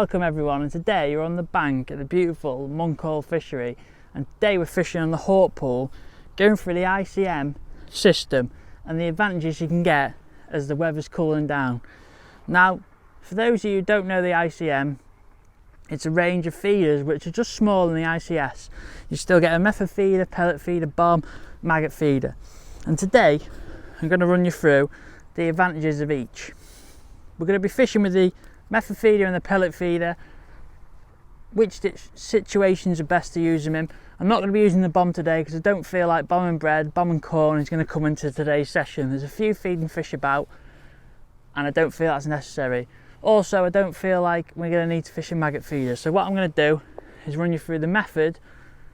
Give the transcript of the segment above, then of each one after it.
Welcome everyone, and today you're on the bank at the beautiful monkhall fishery, and today we're fishing on the hawk pool, going through the ICM system and the advantages you can get as the weather's cooling down. Now, for those of you who don't know the ICM, it's a range of feeders which are just smaller than the ICS. You still get a method feeder, pellet feeder, bomb, maggot feeder. And today I'm going to run you through the advantages of each. We're going to be fishing with the method feeder and the pellet feeder, which situations are best to use them in. I'm not going to be using the bomb today because I don't feel like bombing bread, bombing corn is going to come into today's session. There's a few feeding fish about and I don't feel that's necessary. Also, I don't feel like we're going to need to fish a maggot feeder. So what I'm going to do is run you through the method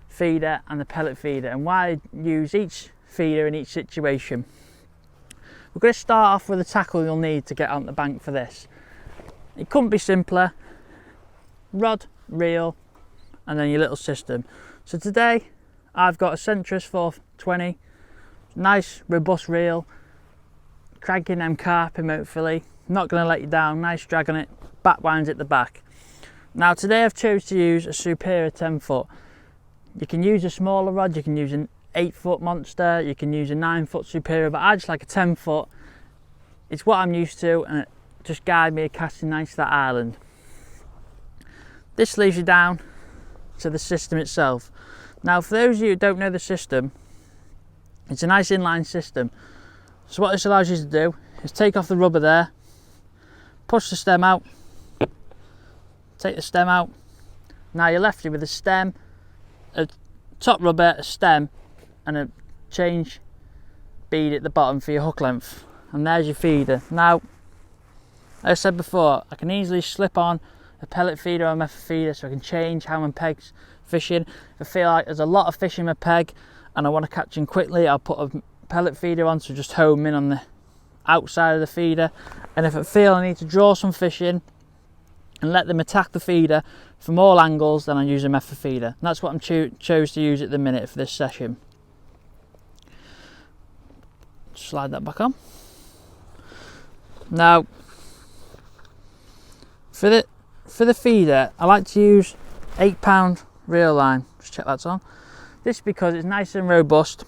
feeder and the pellet feeder and why I use each feeder in each situation. We're going to start off with the tackle you'll need to get on the bank for this. It couldn't be simpler. Rod, reel, and then your little system. So today I've got a Centris 420, nice robust reel, cranking them carping hopefully, not going to let you down, nice drag on it, back winds at the back. Now today I've chose to use a Superior 10 foot. You can use a smaller rod, you can use an 8 foot monster, you can use a 9 foot Superior, but I just like a 10 foot. It's what I'm used to and it just guide me casting nice to that island. This leaves you down to the system itself. Now for those of you who don't know the system, it's a nice inline system. So what this allows you to do is take off the rubber there, push the stem out, take the stem out. Now you're left with a stem, a top rubber, a stem and a change bead at the bottom for your hook length. And there's your feeder. Now, as I said before, I can easily slip on a pellet feeder or a method feeder so I can change how my peg's fishing. If I feel like there's a lot of fish in my peg and I want to catch them quickly, I'll put a pellet feeder on to just home in on the outside of the feeder. And if I feel I need to draw some fish in and let them attack the feeder from all angles, then I use a method feeder. And that's what I'm chose to use at the minute for this session. Slide that back on. Now, for the feeder, I like to use 8-pound reel line. Just check that's on. This is because it's nice and robust.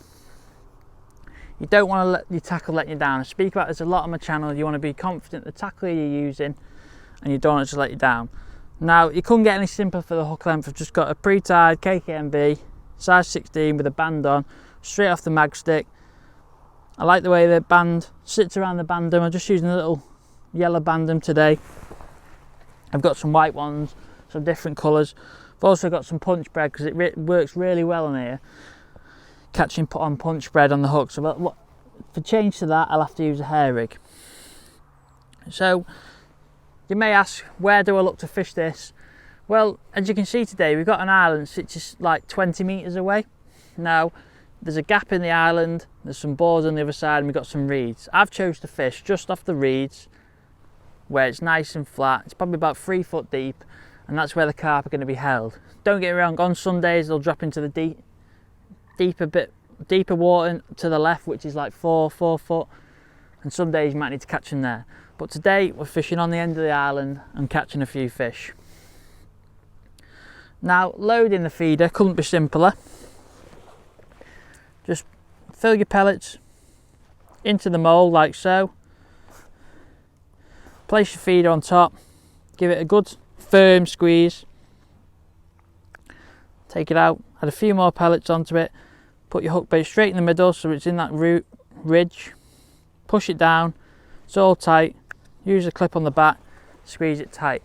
You don't want to let your tackle let you down. I speak about this a lot on my channel. You want to be confident the tackle you're using and you don't want it to let you down. Now, you couldn't get any simpler for the hook length. I've just got a pre-tied KKMB, size 16 with a band on, straight off the mag stick. I like the way the band sits around the bandum. I'm just using a little yellow bandum today. I've got some white ones, some different colours. I've also got some punch bread because it works really well on here, catching on punch bread on the hook. So for change to that, I'll have to use a hair rig. So you may ask, where do I look to fish this? Well, as you can see today, we've got an island which is like 20 metres away. Now, there's a gap in the island, there's some boards on the other side and we've got some reeds. I've chose to fish just off the reeds where it's nice and flat. It's probably about 3 foot deep and that's where the carp are going to be held. Don't get me wrong, on Sundays they'll drop into the deeper water to the left, which is like 4 foot, and some days you might need to catch them there. But today we're fishing on the end of the island and catching a few fish. Now, loading the feeder couldn't be simpler. Just fill your pellets into the mould like so. Place your feeder on top. Give it a good firm squeeze. Take it out. Add a few more pellets onto it. Put your hook bait straight in the middle so it's in that ridge. Push it down. It's all tight. Use a clip on the back. Squeeze it tight.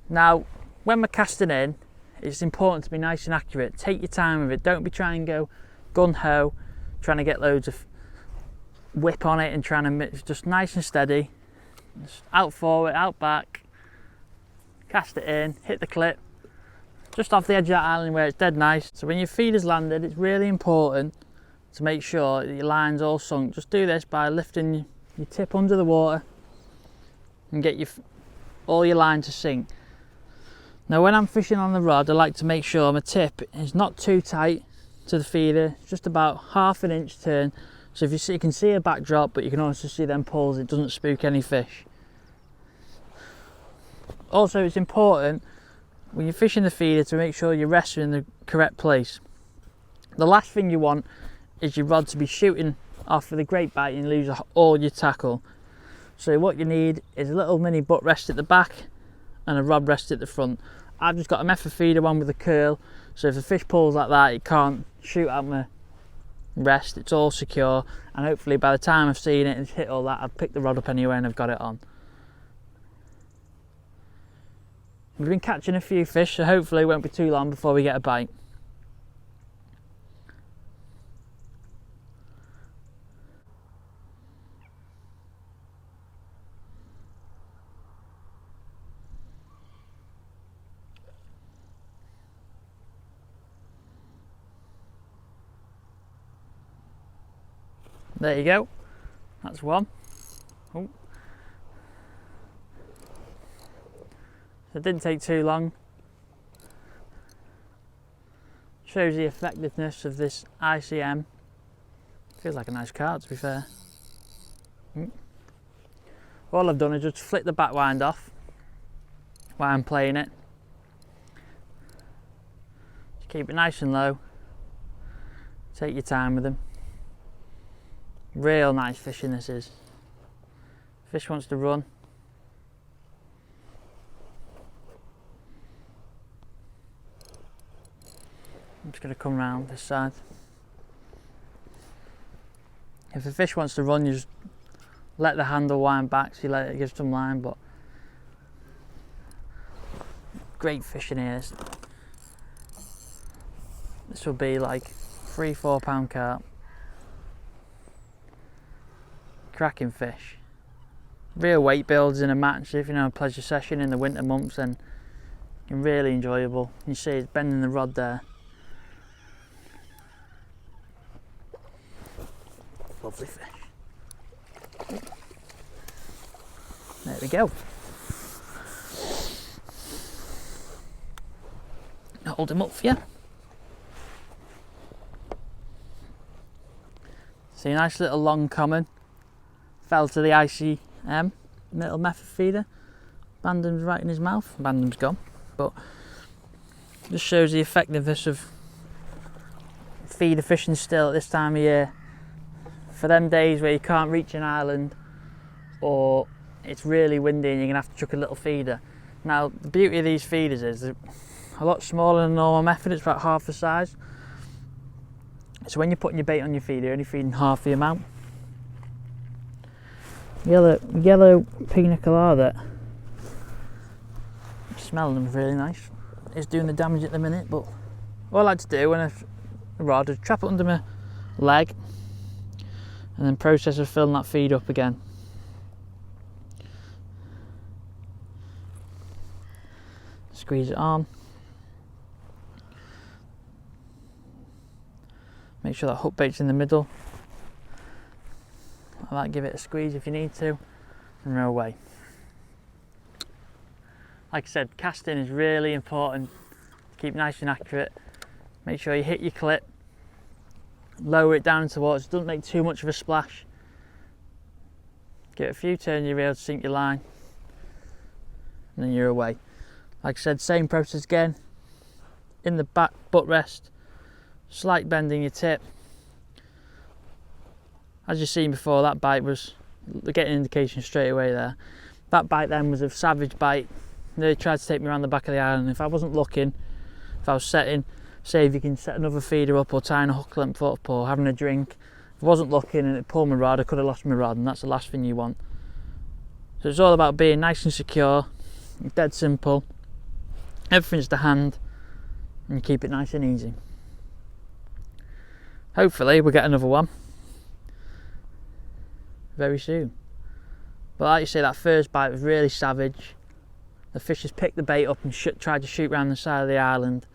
Now, when we're casting in, it's important to be nice and accurate. Take your time with it. Don't be trying to go gun-ho, trying to get loads of whip on it and trying to mix. Just nice and steady. Just out forward, out back. Cast it in, hit the clip. Just off the edge of that island where it's dead nice. So when your feeder's landed, it's really important to make sure that your line's all sunk. Just do this by lifting your tip under the water and get all your line to sink. Now when I'm fishing on the rod, I like to make sure my tip is not too tight to the feeder, it's just about ½ an inch turn. So if you see, you can see a backdrop, but you can also see them pulls, it doesn't spook any fish. Also, it's important when you're fishing the feeder, to make sure your rests are in the correct place. The last thing you want is your rod to be shooting off with a great bite and lose all your tackle. So what you need is a little mini butt rest at the back and a rod rest at the front. I've just got a method feeder one with a curl, so if the fish pulls like that, it can't shoot at my rest. It's all secure, and hopefully by the time I've seen it and hit all that, I've picked the rod up anyway and I've got it on. We've been catching a few fish, so hopefully it won't be too long before we get a bite. There you go, that's one. Oh. So it didn't take too long. Shows the effectiveness of this ICM. Feels like a nice card, to be fair. All I've done is just flick the back wind off while I'm playing it. Just keep it nice and low. Take your time with them. Real nice fishing this is. Fish wants to run. I'm just going to come round this side. If the fish wants to run, you just let the handle wind back, so you let it give some line, but great fishing here. This will be like 3-4 pound carp. Cracking fish. Real weight builds in a match. If you know a pleasure session in the winter months, and really enjoyable. You see it's bending the rod there. Lovely fish. There we go. Hold him up for you. See, a nice little long common. Fell to the ICM, little method feeder. Bandham's right in his mouth. Bandham's gone, but just shows the effectiveness of feeder fishing still at this time of year. For them days where you can't reach an island or it's really windy and you're gonna have to chuck a little feeder. Now the beauty of these feeders is they're a lot smaller than a normal method. It's about half the size. So when you're putting your bait on your feeder, you're only feeding half the amount. Yellow pina colada. Smelling them really nice. It's doing the damage at the minute, but what I like to do when I rod is trap it under my leg and then process of filling that feed up again. Squeeze it on. Make sure that hook bait's in the middle. Like that, give it a squeeze if you need to, and row away. Like I said, casting is really important. Keep nice and accurate. Make sure you hit your clip, lower it down into water, doesn't make too much of a splash. Give it a few turns of your reel to sink your line, and then you're away. Like I said, same process again. In the back butt rest, slight bend in your tip. As you've seen before, that bite was getting an indication straight away there. That bite then was a savage bite. They tried to take me around the back of the island. If I wasn't looking, if I was setting, say if you can set another feeder up or tying a hook length up or having a drink, if I wasn't looking and it pulled my rod, I could have lost my rod, and that's the last thing you want. So it's all about being nice and secure, dead simple. Everything's to hand, and you keep it nice and easy. Hopefully we'll get another one very soon. But like you say, that first bite was really savage. The fish has picked the bait up and tried to shoot around the side of the island.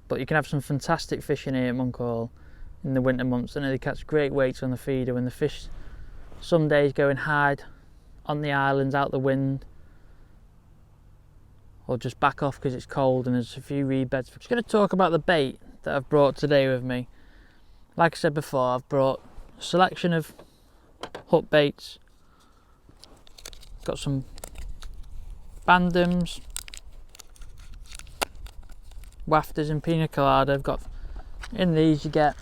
But you can have some fantastic fishing here at monkhall in the winter months. I know they catch great weights on the feeder when the fish some days go and hide on the islands out the wind, or just back off because it's cold and there's a few reed beds. I'm just going to talk about the bait that I've brought today with me. Like I said before, I've brought a selection of hook baits. Got some bandams, wafters and pina colada. I've got in these, you get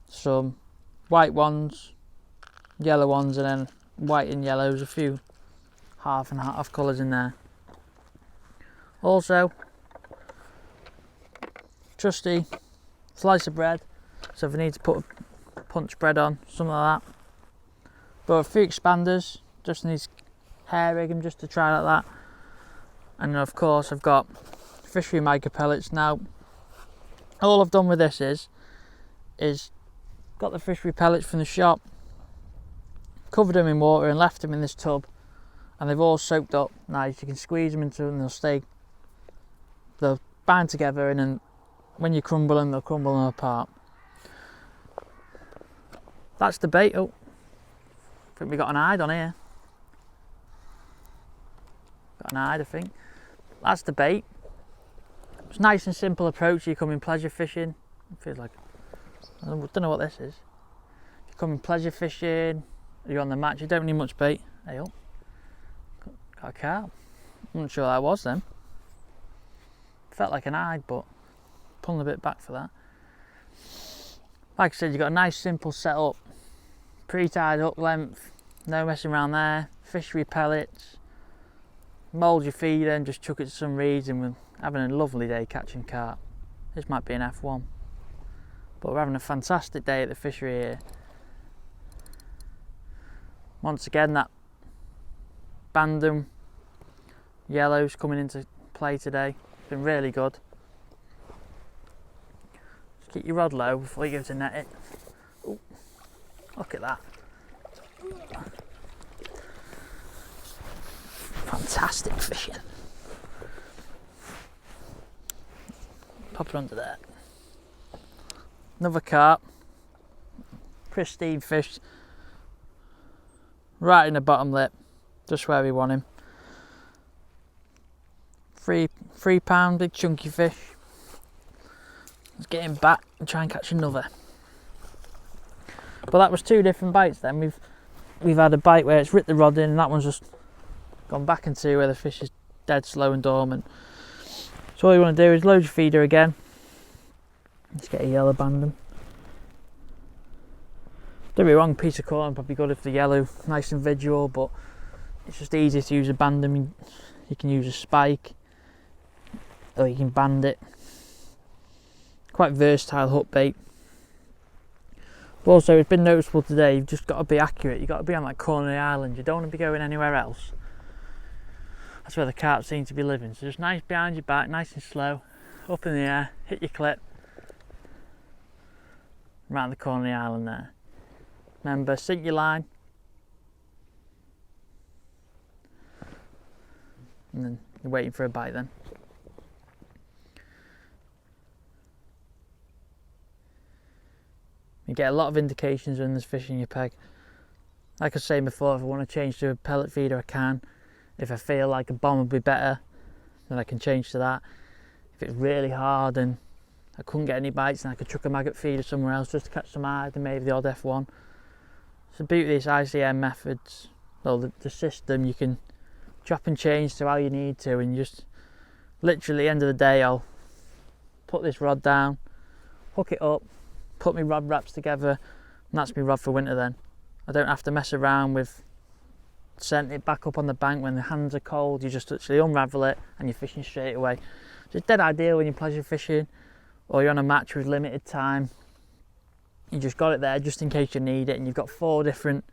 some white ones, yellow ones, and then white and yellows, a few half and half colours in there. Also, trusty slice of bread, so if I need to put a punch bread on, something like that. But a few expanders, just needs hair rig them just to try like that. And of course I've got Fishery micro pellets. Now all I've done with this is got the Fishery pellets from the shop, covered them in water and left them in this tub, and they've all soaked up nice. You can squeeze them into them and they'll bind together, and then when you crumble them, they'll crumble them apart. That's the bait. Oh, I think we got an hide on here. Got an hide, I think. That's the bait. It's a nice and simple approach. You come in pleasure fishing. It feels like, I don't know what this is. You come in pleasure fishing, you're on the match, you don't need much bait. Hey, oh, got a carp. I'm not sure what that was then. Felt like an hide, but pulling a bit back for that. Like I said, you've got a nice simple setup. Pre-tied hook length, no messing around there. Fishery pellets. Mould your feeder and just chuck it to some reeds, and we're having a lovely day catching carp. This might be an F1, but we're having a fantastic day at the fishery here. Once again, that bandam yellow's coming into play today. It's been really good. Just keep your rod low before you go to net it. Ooh, look at that. Fantastic fishing. Pop it under there. Another carp. Pristine fish. Right in the bottom lip. Just where we want him. 3 pound, big chunky fish. Let's get him back and try and catch another. But that was 2 different bites then. We've had a bite where it's ripped the rod in, and that one's just gone back into where the fish is dead slow and dormant. So all you want to do is load your feeder again. Let's get a yellow bandam. Don't be wrong, piece of corn probably good if the yellow nice and visual, but it's just easier to use a bandam. You can use a spike, or you can band it. Quite versatile hook bait. But also, it's been noticeable today, you've just got to be accurate. You've got to be on that corner of the island. You don't want to be going anywhere else. That's where the carp seem to be living. So just nice behind your back, nice and slow, up in the air, hit your clip. Around the corner of the island there. Remember, sink your line. And then you're waiting for a bite then. You get a lot of indications when there's fish in your peg. Like I was saying before, if I want to change to a pellet feeder, I can. If I feel like a bomb would be better, then I can change to that. If it's really hard and I couldn't get any bites, then I could chuck a maggot feeder somewhere else just to catch some hide and maybe the odd F1. So the beauty of these ICM methods, well, the system, you can chop and change to how you need to, and just literally at the end of the day, I'll put this rod down, hook it up, put my rod wraps together, and that's my rod for winter then. I don't have to mess around with setting it back up on the bank when the hands are cold. You just literally unravel it and you're fishing straight away. So it's dead ideal when you're pleasure fishing or you're on a match with limited time. You just got it there just in case you need it, and you've got 4 different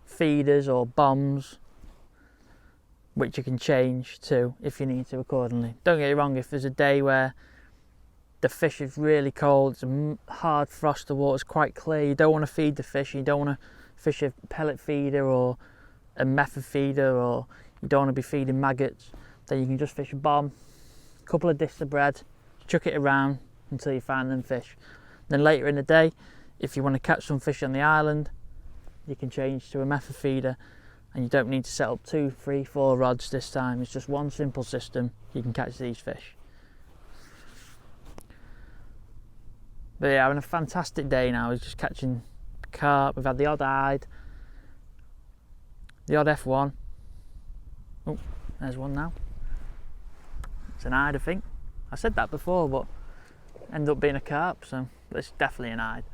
feeders or bombs which you can change to if you need to accordingly. Don't get me wrong, if there's a day where the fish is really cold, it's a hard frost, the water's quite clear, you don't want to feed the fish, you don't want to fish a pellet feeder or a method feeder, or you don't want to be feeding maggots, then you can just fish a bomb, a couple of discs of bread, chuck it around until you find them fish. Then later in the day, if you want to catch some fish on the island, you can change to a method feeder, and you don't need to set up 2, 3, 4 rods this time. It's just one simple system, you can catch these fish. But yeah, having a fantastic day now. We're just catching carp. We've had the odd hide, the odd F1. Oh, there's one now. It's an hide, I think. I said that before, but ended up being a carp, so it's definitely an hide.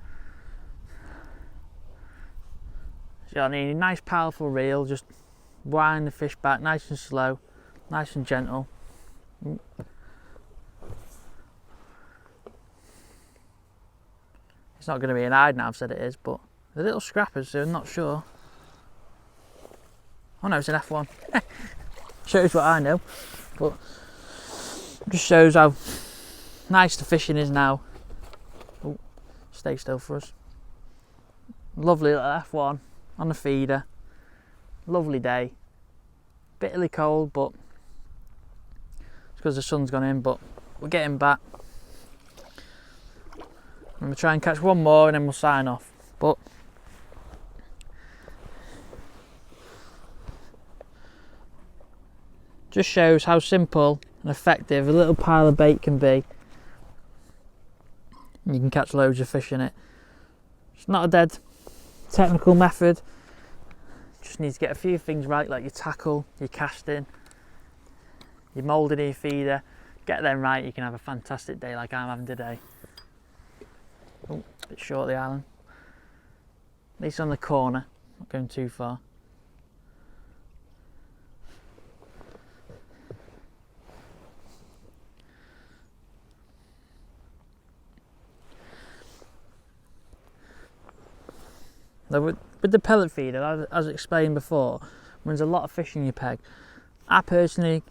So I need a nice powerful reel, just wind the fish back nice and slow, nice and gentle. It's not going to be an hide now, I've said it is, but the little scrappers, so I'm not sure. Oh no, it's an F1. Shows what I know, but just shows how nice the fishing is now. Oh, stay still for us. Lovely little F1 on the feeder. Lovely day. Bitterly cold, but it's because the sun's gone in, but we're getting back. I'm going to try and catch one more and then we'll sign off. But just shows how simple and effective a little pile of bait can be. You can catch loads of fish in it. It's not a dead technical method. Just need to get a few things right, like your tackle, your casting, your moulding in your feeder. Get them right, you can have a fantastic day like I'm having today. Oh, a bit short the island. At least on the corner, not going too far. Now with the pellet feeder, as explained before, when there's a lot of fish in your peg, I personally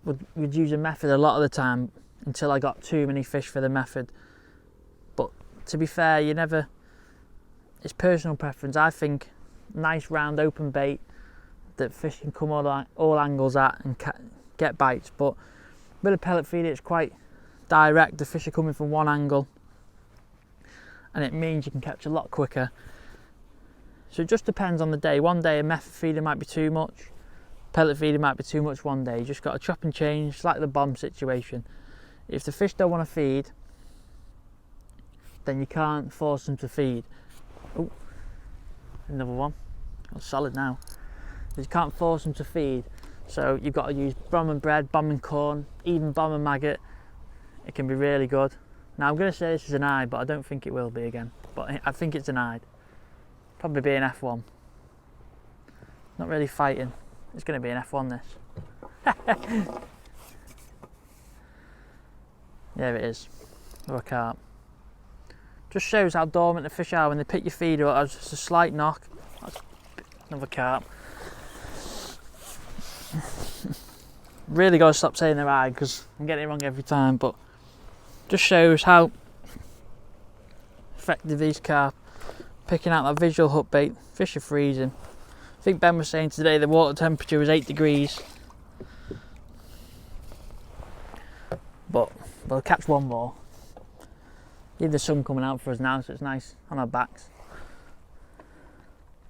would use a method a lot of the time until I got too many fish for the method. But to be fair, it's personal preference. I think nice round open bait that fish can come all angles at and get bites. But with a pellet feeder, it's quite direct. The fish are coming from one angle, and it means you can catch a lot quicker. So it just depends on the day. One day a method feeder might be too much, pellet feeder might be too much one day. You just got to chop and change, it's like the bomb situation. If the fish don't want to feed, then you can't force them to feed. Oh, another one. That's solid now. You can't force them to feed. So you've got to use bomb and bread, bomb and corn, even bomb and maggot. It can be really good. Now I'm going to say this is an hide, but I don't think it will be again. But I think it's an hide. Probably be an F1. Not really fighting. It's going to be an F1 this. There it is. Or a carp. Just shows how dormant the fish are when they pick your feeder up. That's just a slight knock. That's another carp. Really got to stop saying they're hide because I'm getting it wrong every time. But just shows how effective these carp. Picking out that visual hook bait. Fish are freezing. I think Ben was saying today the water temperature was 8 degrees. But we'll catch one more. Need the sun coming out for us now, so it's nice on our backs.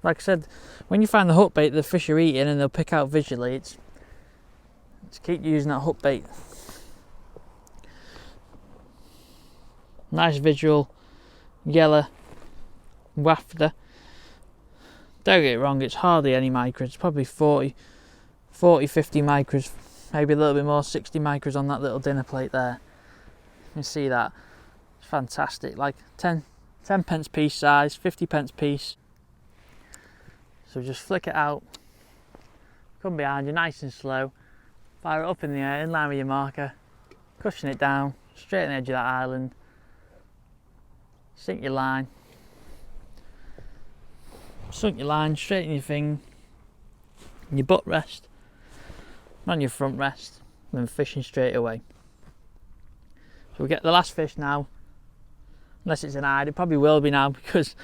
Like I said, when you find the hook bait the fish are eating and they'll pick out visually, it's keep using that hook bait. Nice visual, yellow wafter. Don't get it wrong, it's hardly any micros. It's probably 40, 50 micros, maybe a little bit more, 60 micros on that little dinner plate there. You can see that. It's fantastic, like 10 pence piece size, 50 pence piece. So just flick it out, come behind you nice and slow, fire it up in the air in line with your marker, cushion it down, straight on the edge of that island, sink your line, straight in your thing, your butt rest, on your front rest, and then fishing straight away. So we get the last fish now, unless it's an hide. It probably will be now because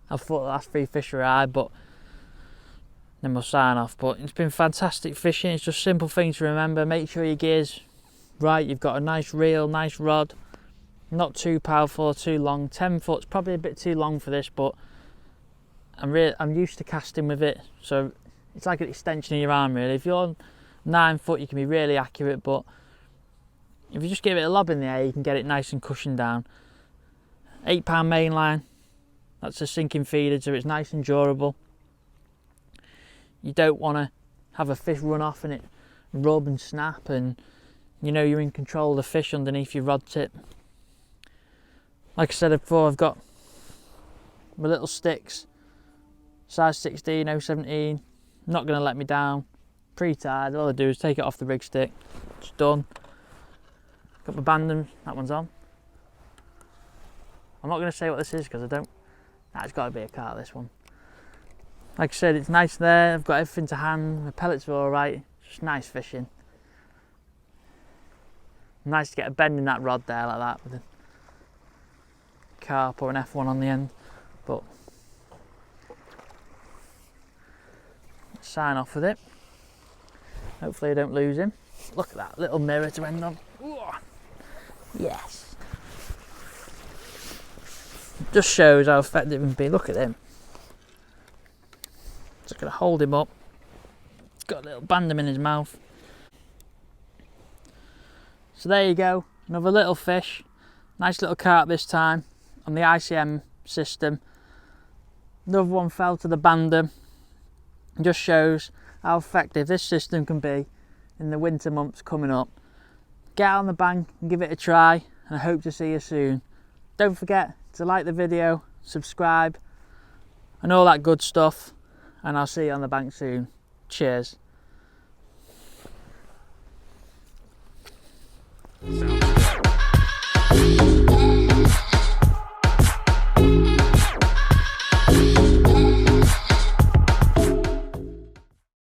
I've thought the last 3 fish were hide, but then we'll sign off. But it's been fantastic fishing. It's just simple things to remember. Make sure your gear's right, you've got a nice reel, nice rod, not too powerful or too long. 10 foot's probably a bit too long for this, but I'm used to casting with it, so it's like an extension of your arm really. If you're 9 foot you can be really accurate, but if you just give it a lob in the air you can get it nice and cushioned down. £8 main line. That's a sinking feeder, so it's nice and durable. You don't want to have a fish run off and it rub and snap, and you know you're in control of the fish underneath your rod tip. Like I said before, I've got my little sticks, size 16, 017, not going to let me down, pre-tied. All I do is take it off the rig stick, it's done. Got my bandem, that one's on. I'm not going to say what this is because I don't, it's got to be a carp, this one. Like I said, it's nice there, I've got everything to hand, my pellets are alright, just nice fishing. Nice to get a bend in that rod there like that with a carp or an F1 on the end. But let's sign off with it. Hopefully I don't lose him. Look at that little mirror to end on. Ooh, yes. Just shows how effective it can be. Look at him. Just gonna hold him up. He's got a little bandem in his mouth. So there you go, another little fish. Nice little carp this time on the ICM system. Another one fell to the bandem. It just shows how effective this system can be in the winter months coming up. Get out on the bank and give it a try, and I hope to see you soon. Don't forget to like the video, subscribe, and all that good stuff, and I'll see you on the bank soon. Cheers. Sound